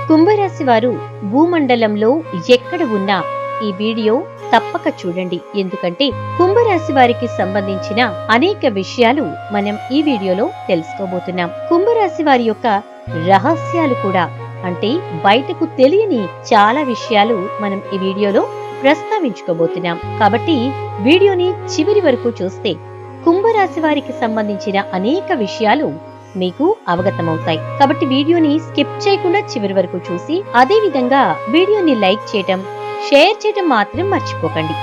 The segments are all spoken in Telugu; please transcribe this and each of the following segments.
కుంభరాశి వారు భూమండలంలో ఎక్కడ ఉన్నా ఈ వీడియో తప్పక చూడండి. ఎందుకంటే కుంభరాశి వారికి సంబంధించిన అనేక విషయాలు మనం ఈ వీడియోలో తెలుసుకోబోతున్నాం. కుంభరాశి వారి యొక్క రహస్యాలు కూడా, అంటే బయటకు తెలియని చాలా విషయాలు మనం ఈ వీడియోలో ప్రస్తావించుకోబోతున్నాం. కాబట్టి వీడియోని చివరి వరకు చూస్తే కుంభరాశి వారికి సంబంధించిన అనేక విషయాలు మీకు అవగతమవుతాయి. కాబట్టి వీడియోని స్కిప్ చేయకుండా చివరి వరకు చూసి, అదే విధంగా వీడియోని లైక్ చేయటం, షేర్ చేయటం మాత్రం మర్చిపోకండి.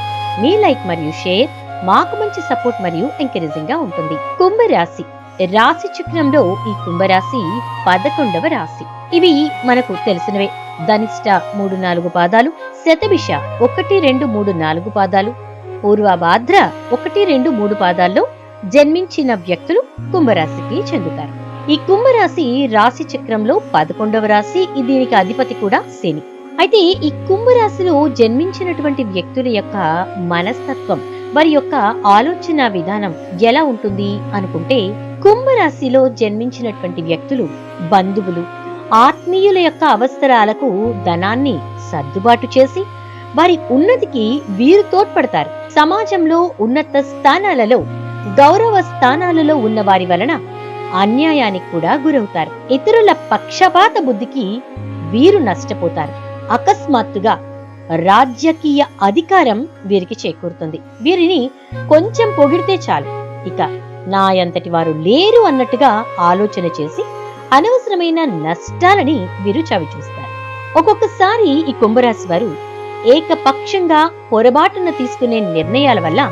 మీ లైక్ మరియు షేర్ మాకు మంచి సపోర్ట్ మరియు ఎంకరేజింగ్ గా ఉంటుంది. కుంభరాశి రాశి చక్రంలో ఈ కుంభరాశి 11వ రాశి. ఇవి మనకు తెలిసినవే. ధనిష్ట 3-4 పాదాలు, శతభిష 1-2-3-4 పాదాలు, పూర్వభాద్ర 1-2-3 పాదాల్లో జన్మించిన వ్యక్తులు కుంభరాశికి చెందుతారు. ఈ కుంభరాశి రాశి చక్రంలో 11వ రాశి. దీనికి అధిపతి కూడా శని. అయితే ఈ కుంభరాశిలో జన్మించినటువంటి వ్యక్తుల యొక్క మనస్తత్వం, వారి యొక్క ఆలోచన విధానం ఎలా ఉంటుంది అనుకుంటే, కుంభరాశిలో జన్మించినటువంటి వ్యక్తులు బంధువులు, ఆత్మీయుల యొక్క అవసరాలకు ధనాన్ని సర్దుబాటు చేసి వారి ఉన్నతికి వీరు తోడ్పడతారు. సమాజంలో ఉన్నత స్థానాలలో, గౌరవ స్థానాలలో ఉన్న వారి వలన అన్యాయానికి కూడా గురవుతారు. ఇతరుల పక్షపాత బుద్ధికి వీరు నష్టపోతారు. అకస్మాత్తుగా రాజకీయ అధికారం వీరికి చేకూరుతుంది. వీరిని కొంచెం పొగిడితే చాలు, ఇక నా అంతటి వారు లేరు అన్నట్టుగా ఆలోచన చేసి అనవసరమైన నష్టాలని వీరు చవిచూస్తారు. ఒక్కొక్కసారి ఈ కుంభరాశి వారు ఏకపక్షంగా పొరపాటున తీసుకునే నిర్ణయాల వల్ల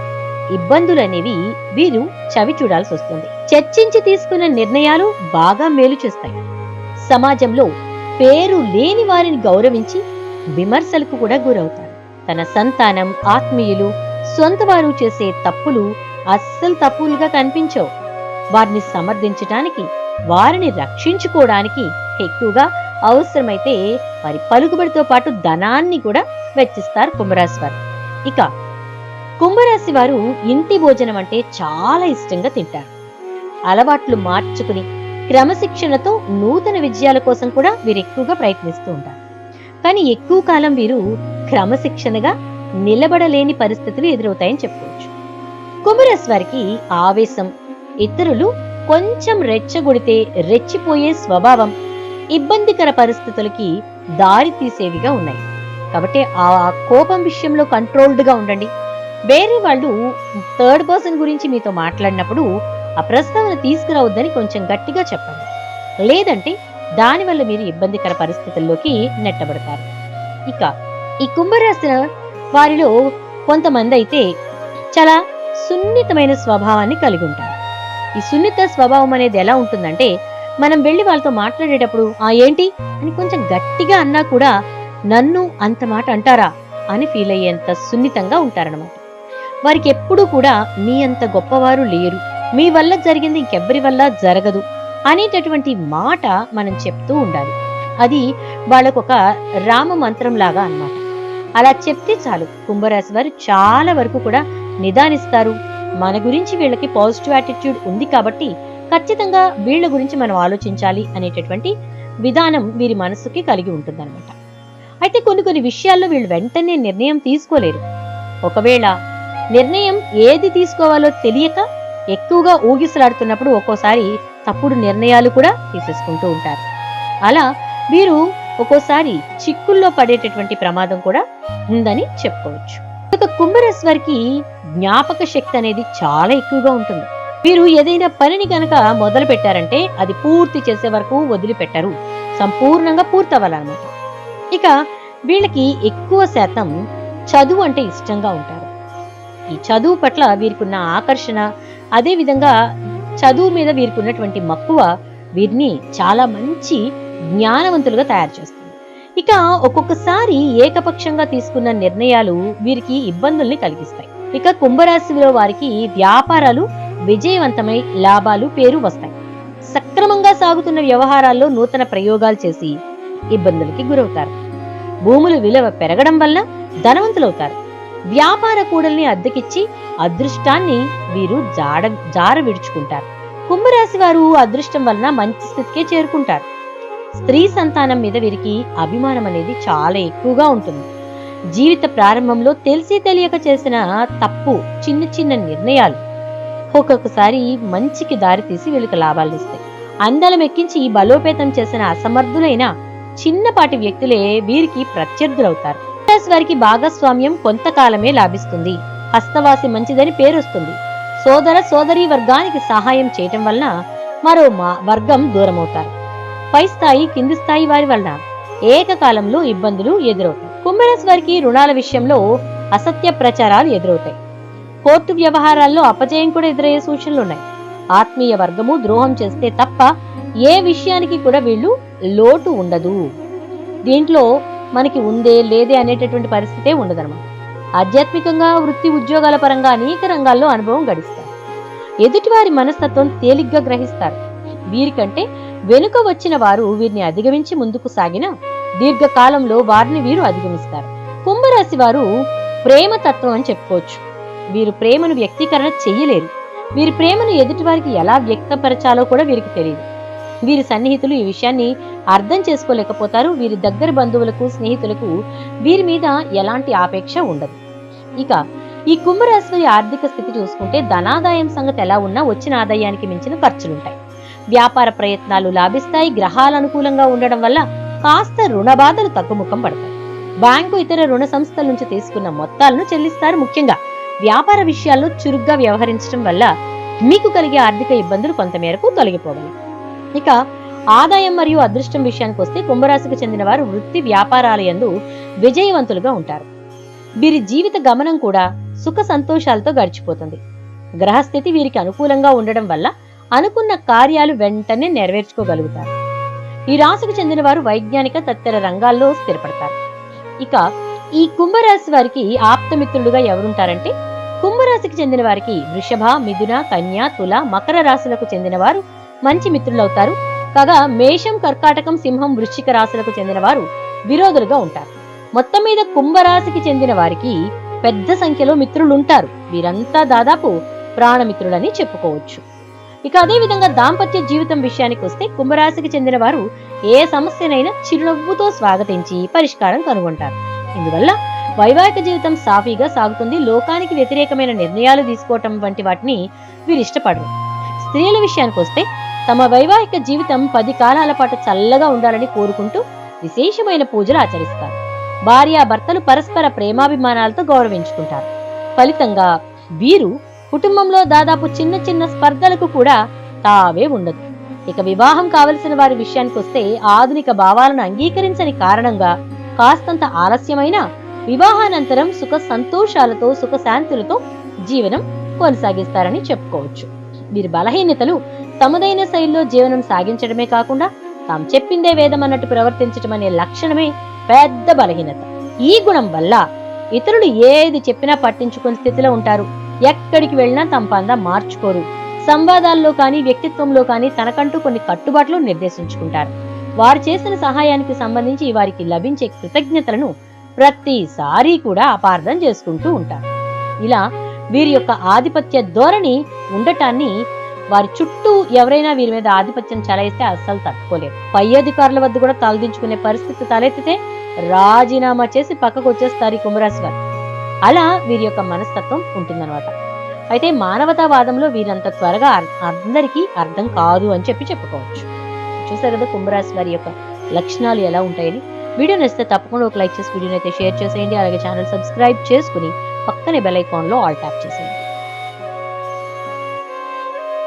ఇబ్బందులు అనేవి వీరు చవి చూడాల్సి వస్తుంది. చర్చించి తీసుకున్న నిర్ణయాలు బాగా మేలు చేస్తాయి. సమాజంలో పేరు లేని వారిని గౌరవించి విమర్శలకు కూడా గురవుతారు. తన సంతానం, ఆత్మీయులు, సొంత వారు చేసే తప్పులు అస్సలు తప్పులుగా కనిపించవు. వారిని సమర్థించడానికి, వారిని రక్షించుకోవడానికి ఎక్కువగా అవసరమైతే వారి పలుకుబడితో పాటు ధనాన్ని కూడా వెచ్చిస్తారు కుంభరాశి వారు. ఇక కుంభరాశి వారు ఇంటి భోజనం అంటే చాలా ఇష్టంగా తింటారు. అలవాట్లు మార్చుకుని క్రమశిక్షణతో నూతన విజయాల కోసం కూడా వీరు ఎక్కువగా ప్రయత్నిస్తూ ఉంటారు. కానీ ఎక్కువ కాలం వీరు క్రమశిక్షణగా నిలబడలేని పరిస్థితులు ఎదురవుతాయని చెప్పుకోవచ్చు. కుంభరాశి వారికి ఆవేశం, ఇతరులు కొంచెం రెచ్చగొడితే రెచ్చిపోయే స్వభావం ఇబ్బందికర పరిస్థితులకి దారి తీసేవిగా ఉన్నాయి. కాబట్టి ఆ కోపం విషయంలో కంట్రోల్డ్ గా ఉండండి. వేరే వాళ్ళు థర్డ్ పర్సన్ గురించి మీతో మాట్లాడినప్పుడు ఆ ప్రస్తావన తీసుకురావద్దని కొంచెం గట్టిగా చెప్పండి. లేదంటే దానివల్ల మీరు ఇబ్బందికర పరిస్థితుల్లోకి నెట్టబడతారు. ఇక ఈ కుంభరాశి వారిలో కొంతమంది అయితే చాలా సున్నితమైన స్వభావాన్ని కలిగి ఉంటారు. ఈ సున్నిత స్వభావం అనేది ఎలా ఉంటుందంటే, మనం వెళ్లి వాళ్ళతో మాట్లాడేటప్పుడు ఏంటి అని కొంచెం గట్టిగా అన్నా కూడా నన్ను అంత మాట అంటారా అని ఫీల్ అయ్యేంత సున్నితంగా ఉంటారన్నమాట. వారికి ఎప్పుడూ కూడా మీ అంత గొప్పవారు లేరు, మీ వల్ల జరిగింది ఇంకెవ్వరి వల్ల జరగదు అనేటటువంటి మాట మనం చెప్తూ ఉండాలి. అది వాళ్ళకొక రామ మంత్రం లాగా అన్నమాట. అలా చెప్తే చాలు, కుంభరాశి వారు చాలా వరకు కూడా నిదానిస్తారు. మన గురించి వీళ్ళకి పాజిటివ్ యాటిట్యూడ్ ఉంది కాబట్టి ఖచ్చితంగా వీళ్ళ గురించి మనం ఆలోచించాలి అనేటటువంటి విధానం వీరి మనసుకి కలిగి ఉంటుందన్నమాట. అయితే కొన్ని విషయాల్లో వీళ్ళు వెంటనే నిర్ణయం తీసుకోలేరు. ఒకవేళ నిర్ణయం ఏది తీసుకోవాలో తెలియక ఎక్కువగా ఊగిసలాడుతున్నప్పుడు ఒక్కోసారి తప్పుడు నిర్ణయాలు కూడా తీసేసుకుంటూ ఉంటారు. అలా వీరు ఒక్కోసారి చిక్కుల్లో పడేటటువంటి ప్రమాదం కూడా ఉందని చెప్పుకోవచ్చు. ఇక కుంభరాశి వారికి జ్ఞాపక శక్తి అనేది చాలా ఎక్కువగా ఉంటుంది. వీరు ఏదైనా పనిని కనుక మొదలు పెట్టారంటే అది పూర్తి చేసే వరకు వదిలిపెట్టరు, సంపూర్ణంగా పూర్తవ్వాలన్నమాట. ఇక వీళ్ళకి ఎక్కువ శాతం చదువు అంటే ఇష్టంగా ఉంటారు. ఈ చదువు పట్ల వీరికున్న ఆకర్షణ, అదే విధంగా చదువు మీద వీరికున్నటువంటి మక్కువ వీరిని చాలా మంచి జ్ఞానవంతులుగా తయారు చేస్తుంది. ఇక ఒక్కొక్కసారి ఏకపక్షంగా తీసుకున్న నిర్ణయాలు వీరికి ఇబ్బందుల్ని కలిగిస్తాయి. ఇక కుంభరాశిలో వారికి వ్యాపారాలు విజయవంతమై లాభాలు, పేరు వస్తాయి. సక్రమంగా సాగుతున్న వ్యవహారాల్లో నూతన ప్రయోగాలు చేసి ఇబ్బందులకి గురవుతారు. భూముల విలువ పెరగడం వల్ల ధనవంతులవుతారు. వ్యాపార కూడల్ని అద్దెకిచ్చి అదృష్టాన్ని వీరు జార విడుచుకుంటారు. కుంభరాశి వారు అదృష్టం వలన మంచి స్థితికే చేరుకుంటారు. స్త్రీ సంతానం మీద వీరికి అభిమానం అనేది చాలా ఎక్కువగా ఉంటుంది. జీవిత ప్రారంభంలో తెలిసి తెలియక చేసిన తప్పు చిన్న చిన్న నిర్ణయాలు ఒక్కొక్కసారి మంచికి దారితీసి వీళ్ళకి లాభాలు ఇస్తాయి. అందలం ఎక్కించి బలోపేతం చేసిన అసమర్థులైన చిన్నపాటి వ్యక్తులే వీరికి ప్రత్యర్థులవుతారు. వారికి భాగస్వామ్యం కొంతకాలమే లాభిస్తుంది. హస్తవాసి మంచిదని పేరొస్తుంది. సోదర సోదరీ వర్గానికి సహాయం చేయటం వలన మరో వర్గం దూరమవుతారు. పై స్థాయి కింది స్థాయి వారి వలన ఏకకాలంలో ఇబ్బందులు ఎదురవుతాయి. కుంభరాశి వారికి రుణాల విషయంలో అసత్య ప్రచారాలు ఎదురవుతాయి. కోర్టు వ్యవహారాల్లో అపజయం కూడా ఎదురయ్యే సూచనలున్నాయి. ఆత్మీయ వర్గము ద్రోహం చేస్తే తప్ప ఏ విషయానికి కూడా వీళ్ళు లోటు ఉండదు. దీంట్లో మనకి ఉందే లేదే అనేటటువంటి పరిస్థితే ఉండదన్నమాట. ఆధ్యాత్మికంగా వృత్తి ఉద్యోగాల పరంగా అనేక రంగాల్లో అనుభవం గడిస్తారు. ఎదుటివారి మనస్తత్వం తేలిగ్గా గ్రహిస్తారు. వీరికంటే వెనుక వచ్చిన వారు వీరిని అధిగమించి ముందుకు సాగిన దీర్ఘకాలంలో వారిని వీరు అధిగమిస్తారు. కుంభరాశి వారు ప్రేమతత్వం అని చెప్పుకోవచ్చు. వీరు ప్రేమను వ్యక్తీకరణ చెయ్యలేరు. వీరి ప్రేమను ఎదుటివారికి ఎలా వ్యక్తపరచాలో కూడా వీరికి తెలియదు. వీరి సన్నిహితులు ఈ విషయాన్ని అర్థం చేసుకోలేకపోతారు. వీరి దగ్గర బంధువులకు స్నేహితులకు వీరి మీద ఎలాంటి ఆపేక్ష ఉండదు. ఇక ఈ కుంభరాశి వారి ఆర్థిక స్థితి చూసుకుంటే ధనాదాయం సంగతి ఎలా ఉన్నా వచ్చిన ఆదాయానికి మించిన ఖర్చులుంటాయి. వ్యాపార ప్రయత్నాలు లాభిస్తాయి. గ్రహాలు అనుకూలంగా ఉండడం వల్ల కాస్త రుణ బాధలు తగ్గుముఖం పడతాయి. బ్యాంకు ఇతర రుణ సంస్థల నుంచి తీసుకున్న మొత్తాలను చెల్లిస్తారు. ముఖ్యంగా వ్యాపార విషయాల్లో చురుగ్గా వ్యవహరించడం వల్ల మీకు కలిగే ఆర్థిక ఇబ్బందులు కొంతమేరకు తొలగిపోవాలి. ఇక ఆదాయం మరియు అదృష్టం విషయానికి వస్తే కుంభరాశికి చెందిన వారు వృత్తి వ్యాపారాల యందు విజయవంతులుగా ఉంటారు. వీరి జీవిత గమనం కూడా సుఖ సంతోషాలతో గడిచిపోతుంది. గ్రహస్థితి వీరికి అనుకూలంగా ఉండడం వల్ల అనుకున్న కార్యాలు వెంటనే నెరవేర్చుకోగలుగుతారు. ఈ రాశికి చెందిన వారు వైజ్ఞానిక తదితర రంగాల్లో స్థిరపడతారు. ఇక ఈ కుంభరాశి వారికి ఆప్తమిత్రులుగా ఎవరుంటారంటే కుంభరాశికి చెందిన వారికి వృషభ, మిథున, కన్య, తుల, మకర రాశులకు చెందిన వారు మంచి మిత్రులవుతారు. కాగా మేషం, కర్కాటకం, సింహం, వృశ్చిక రాశులకు చెందిన వారు విరోధులుగా ఉంటారు. మొత్తం మీద కుంభరాశికి చెందిన వారికి పెద్ద సంఖ్యలో మిత్రులుంటారు. వీరంతా దాదాపు ప్రాణమిత్రులని చెప్పుకోవచ్చు. ఇక అదే విధంగా దాంపత్య జీవితం విషయానికి వస్తే కుంభరాశికి చెందిన వారు ఏ సమస్యనైనా చిరునవ్వుతో స్వాగతించి పరిష్కారం కనుగొంటారు. ఇందువల్ల వైవాహిక జీవితం సాఫీగా సాగుతుంది. లోకానికి వ్యతిరేకమైన నిర్ణయాలు తీసుకోవటం వంటి వాటిని వీరు ఇష్టపడరు. స్త్రీల విషయానికి వస్తే తమ వైవాహిక జీవితం 10 కాలాల పాటు చల్లగా ఉండాలని కోరుకుంటూ విశేషమైన పూజలు ఆచరిస్తారు. భార్యాభర్తలు పరస్పర ప్రేమాభిమానాలతో గౌరవించుకుంటారు. ఫలితంగా వీరు కుటుంబంలో దాదాపు చిన్న చిన్న స్పర్ధలకు కూడా తావే ఉండదు. ఇక వివాహం కావలసిన వారి విషయానికి వస్తే ఆధునిక భావాలను అంగీకరించని కారణంగా కాస్తంత ఆలస్యమైన వివాహానంతరం సుఖ సంతోషాలతో సుఖశాంతులతో జీవనం కొనసాగిస్తారని చెప్పుకోవచ్చు. వీరి బలహీనతలు తమదైన శైలిలో జీవనం సాగించడమే కాకుండా తాము చెప్పిందే వేదం అన్నట్టు ప్రవర్తించడం అనే లక్షణమే పెద్ద బలహీనత. ఈ గుణం వల్ల ఇతరులు ఏది చెప్పినా పట్టించుకునే స్థితిలో ఉంటారు. ఎక్కడికి వెళ్ళినా తమ పందా మార్చుకోరు. సంవాదాల్లో కానీ వ్యక్తిత్వంలో కానీ తనకంటూ కొన్ని కట్టుబాట్లు నిర్దేశించుకుంటారు. వారు చేసిన సహాయానికి సంబంధించి వారికి లభించే కృతజ్ఞతలను ప్రతిసారి కూడా అపార్థం చేసుకుంటూ ఉంటారు. ఇలా వీరి యొక్క ఆధిపత్య ధోరణి ఉండటాన్ని వారి చుట్టూ ఎవరైనా వీరి మీద ఆధిపత్యం చలాయిస్తే అస్సలు తట్టుకోలేరు. పై అధికారుల వద్ద కూడా తలదించుకునే పరిస్థితి తలెత్తితే రాజీనామా చేసి పక్కకు వచ్చేస్తారు ఈ కుంభరాశి వారు. అలా వీరి యొక్క మనస్తత్వం ఉంటుందన్నమాట. అయితే మానవతావాదంలో వీరంత త్వరగా అందరికీ అర్థం కాదు అని చెప్పుకోవచ్చు. చూసారు కదా కుంభరాశి వారి యొక్క లక్షణాలు ఎలా ఉంటాయని. వీడియో నచ్చితే తప్పకుండా ఒక లైక్ చేసి వీడియోని అయితే షేర్ చేసేయండి. అలాగే ఛానల్ సబ్స్క్రైబ్ చేసుకుని పక్కనే బెల్ ఐకాన్ లో ఆల్ ట్యాప్ చేసేయండి.